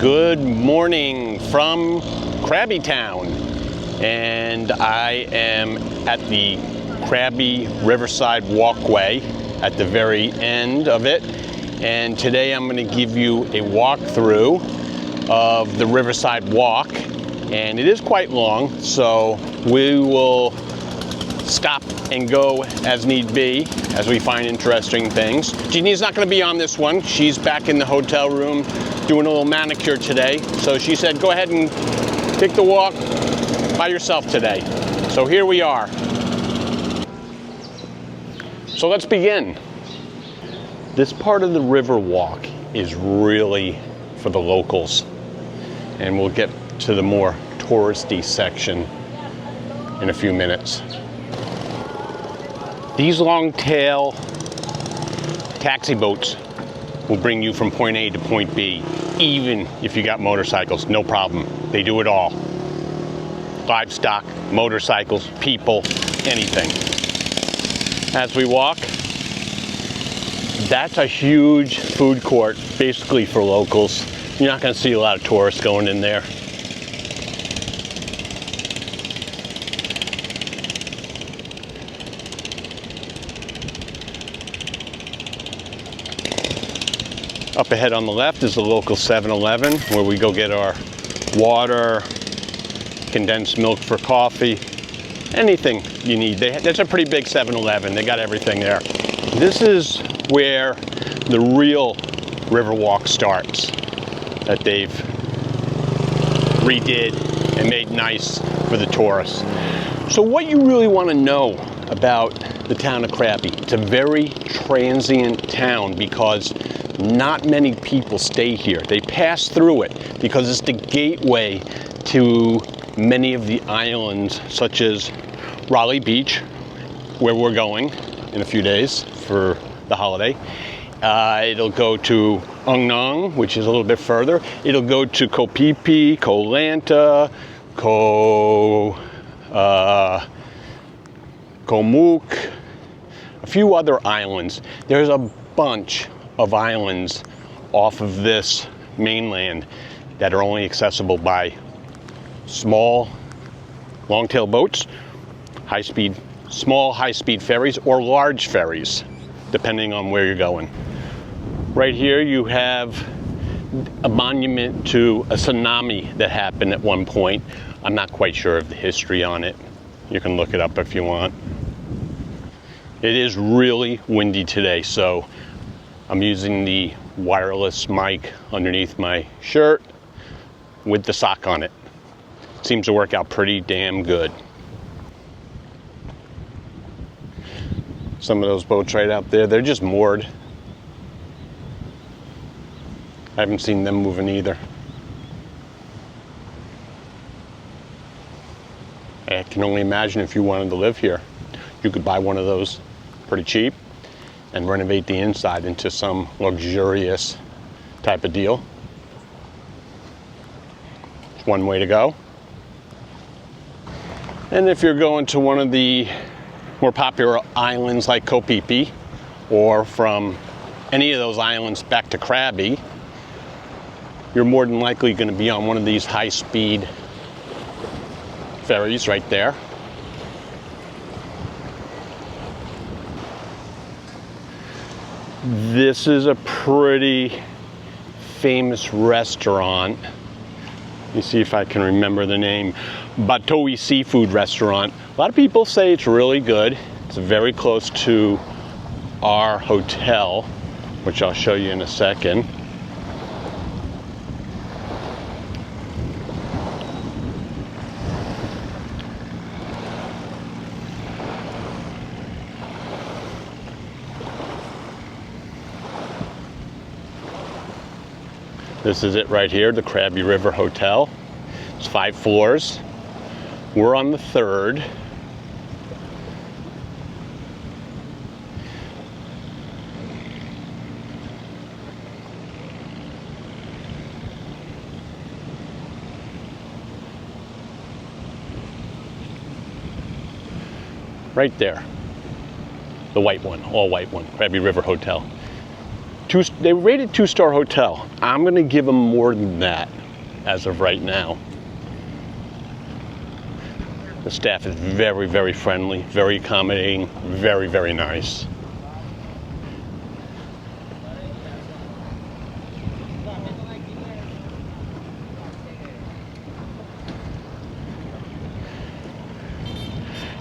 Good morning from Krabi Town, and I am at the Krabi Riverside Walkway at the very end of it, and today I'm going to give you a walkthrough of the Riverside Walk, and it is quite long, so we will stop and go as need be as we find interesting things. Jeannie's not going to be on this one. She's back in the hotel room doing a little manicure today, so she said go ahead and take the walk by yourself today. So here we are. So let's begin. This part of the river walk is really for the locals, and we'll get to the more touristy section in a few minutes. These long tail taxi boats will bring you from point A to point B, even if you got motorcycles, no problem. They do it all. Livestock, motorcycles, people, anything. As we walk, that's a huge food court, basically for locals. You're not going to see a lot of tourists going in there. Up ahead on the left is the local 7-Eleven, where we go get our water, condensed milk for coffee, anything you need. That's a pretty big 7-Eleven. They got everything there. This is where the real river walk starts, that they've redid and made nice for the tourists. So what you really want to know about the town of Krabi, it's a very transient town because not many people stay here. They pass through it because it's the gateway to many of the islands, such as Raleigh Beach, where we're going in a few days for the holiday. It'll go to Ungnong, which is a little bit further. It'll go to Kopipi, Koh Lanta, Komuk, a few other islands. There's a bunch of islands off of this mainland that are only accessible by small long-tail boats, small high-speed ferries, or large ferries, depending on where you're going. Right here you have a monument to a tsunami that happened at one point. I'm not quite sure of the history on it. You can look it up if you want. It is really windy today, so I'm using the wireless mic underneath my shirt with the sock on it. Seems to work out pretty damn good. Some of those boats right out there, they're just moored. I haven't seen them moving either. I can only imagine if you wanted to live here, you could buy one of those pretty cheap and renovate the inside into some luxurious type of deal. It's one way to go. And if you're going to one of the more popular islands like Kopipi, or from any of those islands back to Krabi, you're more than likely going to be on one of these high-speed ferries right there. This is a pretty famous restaurant. Let me see if I can remember the name. Batoi Seafood Restaurant. A lot of people say it's really good. It's very close to our hotel, which I'll show you in a second. This is it right here, the Krabi River Hotel. It's 5 floors. We're on the 3rd. Right there. The white one, all white one, Krabi River Hotel. they rated 2-star hotel. I'm gonna give them more than that as of right now. The staff is very, very friendly, very accommodating, very, very nice.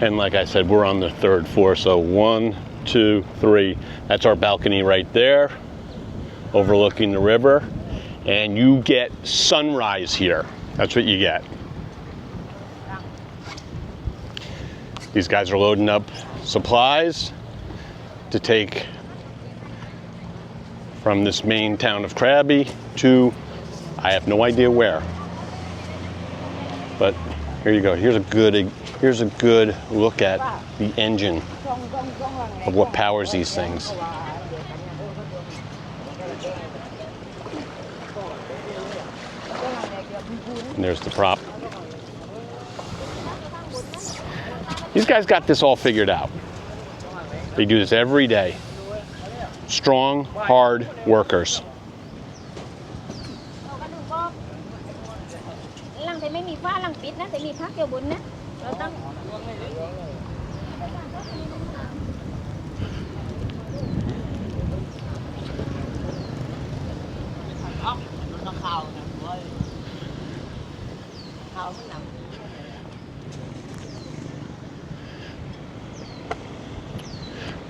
And like I said, we're on the 3rd floor, so 1, 2, 3. That's our balcony right there, overlooking the river. And you get sunrise here. That's what you get. These guys are loading up supplies to take from this main town of Krabi to, I have no idea where. But here you go. Here's a good look at the engine of what powers these things. And there's the prop. These guys got this all figured out. They do this every day. Strong, hard workers.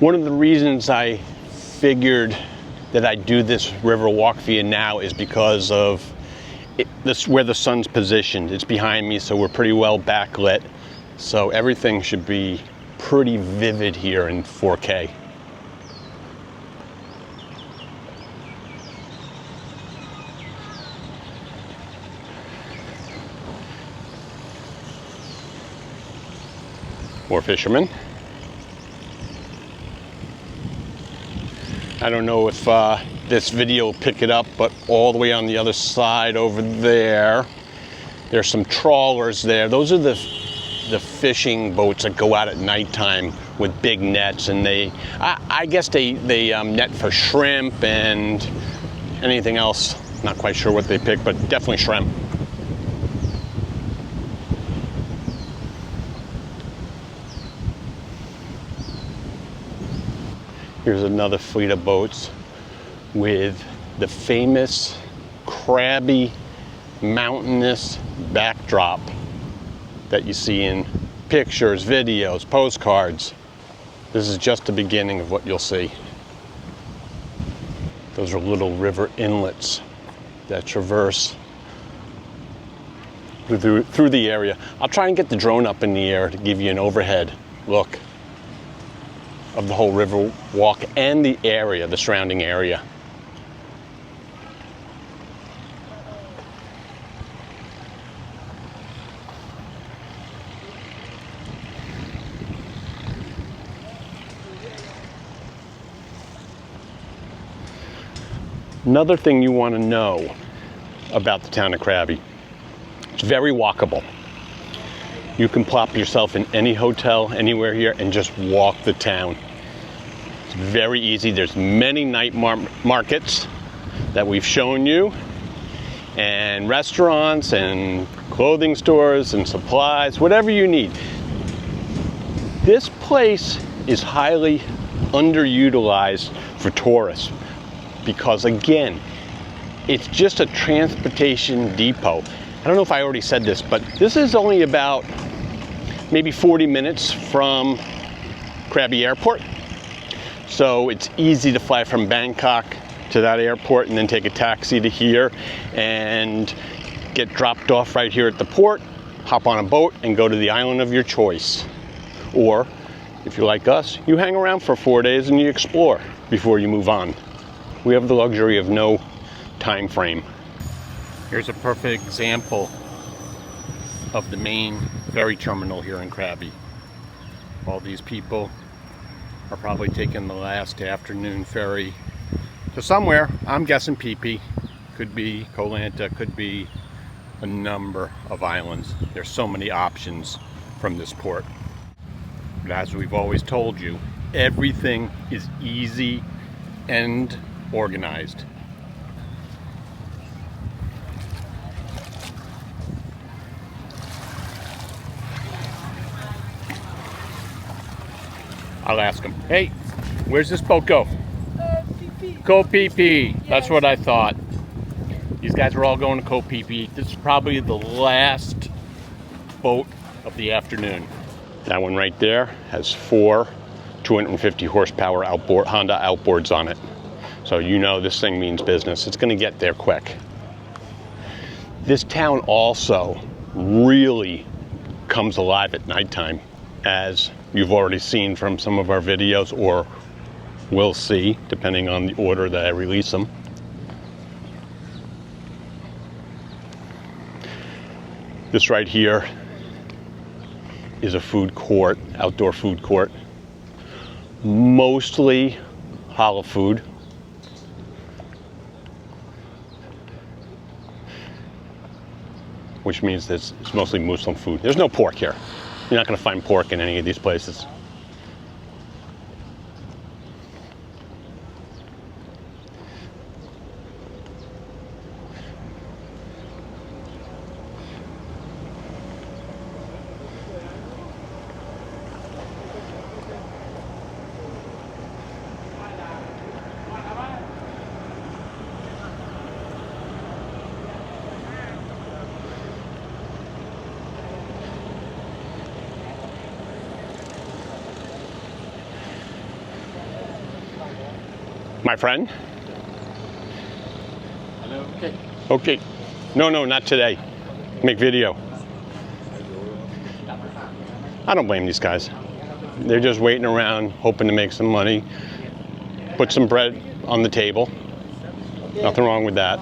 One of the reasons I figured that I'd do this river walk for you now is because of where the sun's positioned. It's behind me, so we're pretty well backlit. So everything should be pretty vivid here in 4K. More fishermen. I don't know if this video will pick it up, but all the way on the other side over there, there's some trawlers there. Those are the fishing boats that go out at nighttime with big nets, and I guess they net for shrimp and anything else. Not quite sure what they pick, but definitely shrimp. Here's another fleet of boats with the famous Krabi mountainous backdrop that you see in pictures, videos, postcards. This is just the beginning of what you'll see. Those are little river inlets that traverse through the area. I'll try and get the drone up in the air to give you an overhead look of the whole river walk and the area, the surrounding area. Another thing you want to know about the town of Krabi, it's very walkable. You can plop yourself in any hotel anywhere here and just walk the town. It's very easy. There's many night markets that we've shown you, and restaurants and clothing stores and supplies, whatever you need. This place is highly underutilized for tourists because, again, it's just a transportation depot. I don't know if I already said this, but this is only about maybe 40 minutes from Krabi Airport. So it's easy to fly from Bangkok to that airport and then take a taxi to here and get dropped off right here at the port, hop on a boat and go to the island of your choice. Or if you're like us, you hang around for 4 days and you explore before you move on. We have the luxury of no time frame. Here's a perfect example of the main ferry terminal here in Krabi. All these people are probably taking the last afternoon ferry to somewhere. I'm guessing Phi. Could be Koh Lanta, could be a number of islands. There's so many options from this port. But as we've always told you, everything is easy and organized. I'll ask him, hey, where's this boat go? Koh Phi Phi. That's what I thought. These guys are all going to Koh Phi Phi. This is probably the last boat of the afternoon. That one right there has 4 250 horsepower Honda outboards on it. So you know this thing means business. It's going to get there quick. This town also really comes alive at nighttime, as you've already seen from some of our videos, or will see, depending on the order that I release them. This right here is a food court, outdoor food court. Mostly halal food. Which means it's mostly Muslim food. There's no pork here. You're not going to find pork in any of these places. My friend? Hello, okay. Okay. No, not today. Make video. I don't blame these guys. They're just waiting around, hoping to make some money. Put some bread on the table. Nothing wrong with that.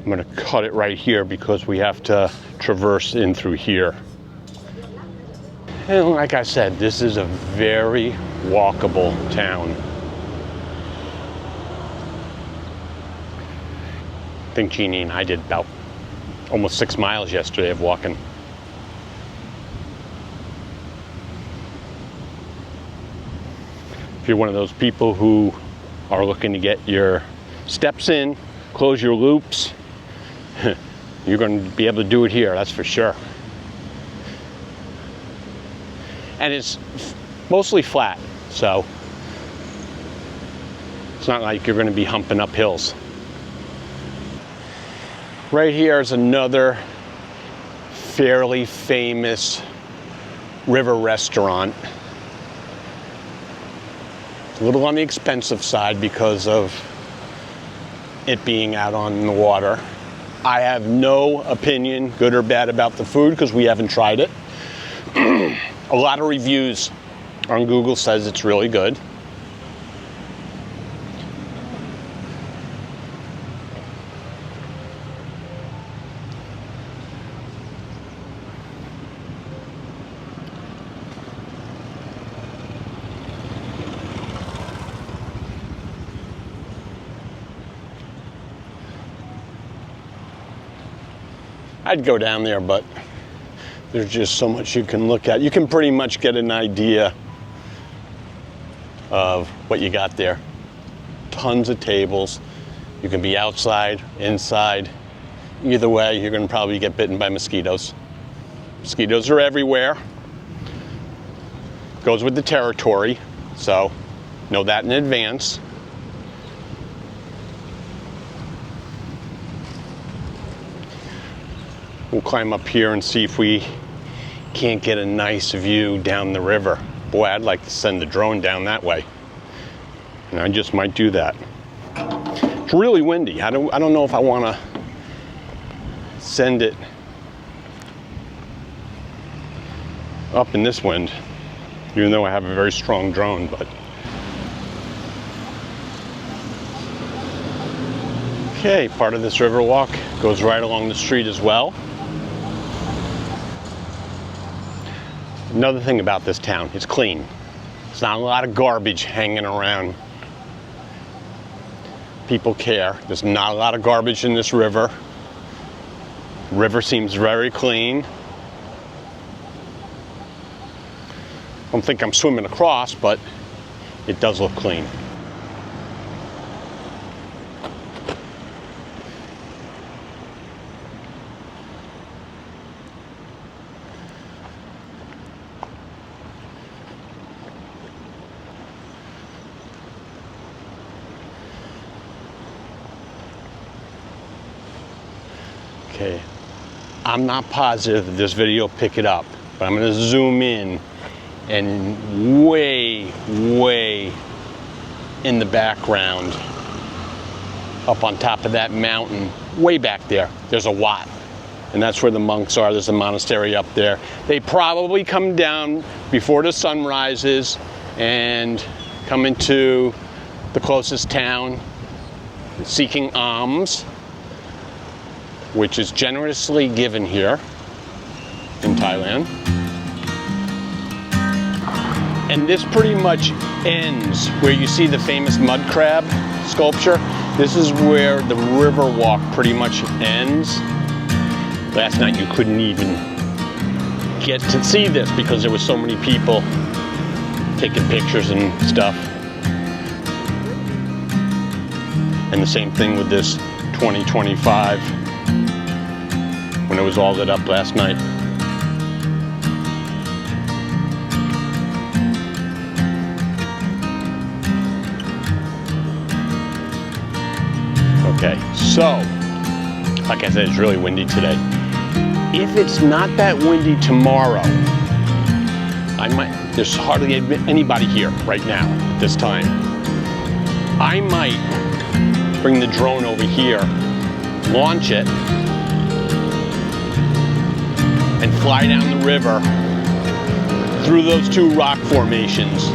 I'm going to cut it right here because we have to traverse in through here. And like I said, this is a very walkable town. I think Jeannie and I did about almost 6 miles yesterday of walking. If you're one of those people who are looking to get your steps in, close your loops, you're going to be able to do it here, that's for sure. And it's mostly flat, so it's not like you're going to be humping up hills. Right here is another fairly famous river restaurant. It's a little on the expensive side because of it being out on the water. I have no opinion, good or bad, about the food because we haven't tried it. A lot of reviews on Google says it's really good. I'd go down there, but there's just so much you can look at. You can pretty much get an idea of what you got there. Tons of tables. You can be outside, inside. Either way, you're going to probably get bitten by mosquitoes. Mosquitoes are everywhere. Goes with the territory, so know that in advance. We'll climb up here and see if we can't get a nice view down the river. Boy, I'd like to send the drone down that way. And I just might do that. It's really windy. I don't know if I want to send it up in this wind, even though I have a very strong drone, but. Okay, part of this river walk goes right along the street as well. Another thing about this town, it's clean. There's not a lot of garbage hanging around. People care. There's not a lot of garbage in this river. River seems very clean. I don't think I'm swimming across, but it does look clean. Okay, I'm not positive that this video will pick it up, but I'm going to zoom in, and way in the background, up on top of that mountain, way back there, there's a wat. And that's where the monks are. There's a monastery up there. They probably come down before the sun rises and come into the closest town seeking alms, which is generously given here in Thailand. And this pretty much ends where you see the famous mud crab sculpture. This is where the river walk pretty much ends. Last night you couldn't even get to see this because there were so many people taking pictures and stuff. And the same thing with this 2025 when it was all lit up last night. Okay, so, like I said, it's really windy today. If it's not that windy tomorrow, there's hardly anybody here right now at this time. I might bring the drone over here, launch it, and fly down the river through those two rock formations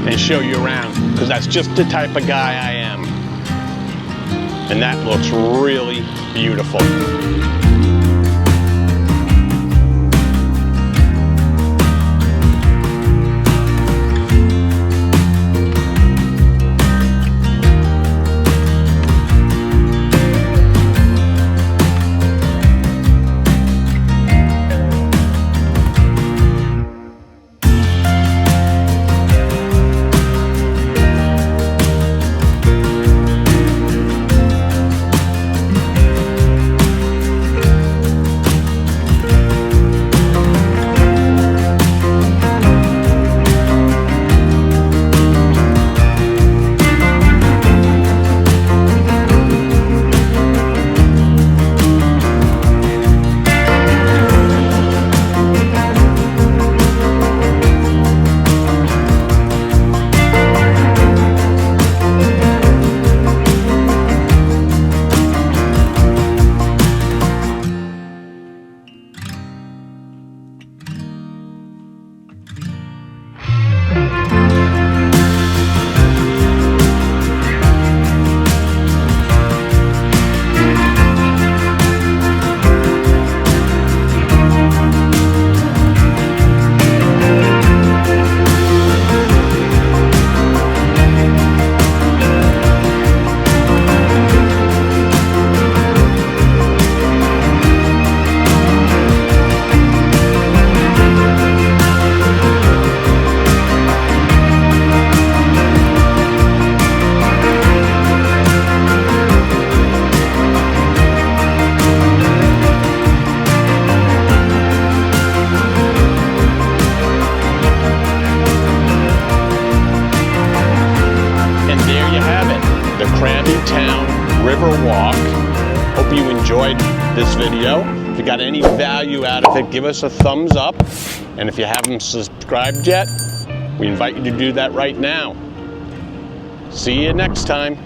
and show you around, because that's just the type of guy I am. And that looks really beautiful. River Walk. Hope you enjoyed this video. If you got any value out of it, give us a thumbs up. And if you haven't subscribed yet, we invite you to do that right now. See you next time.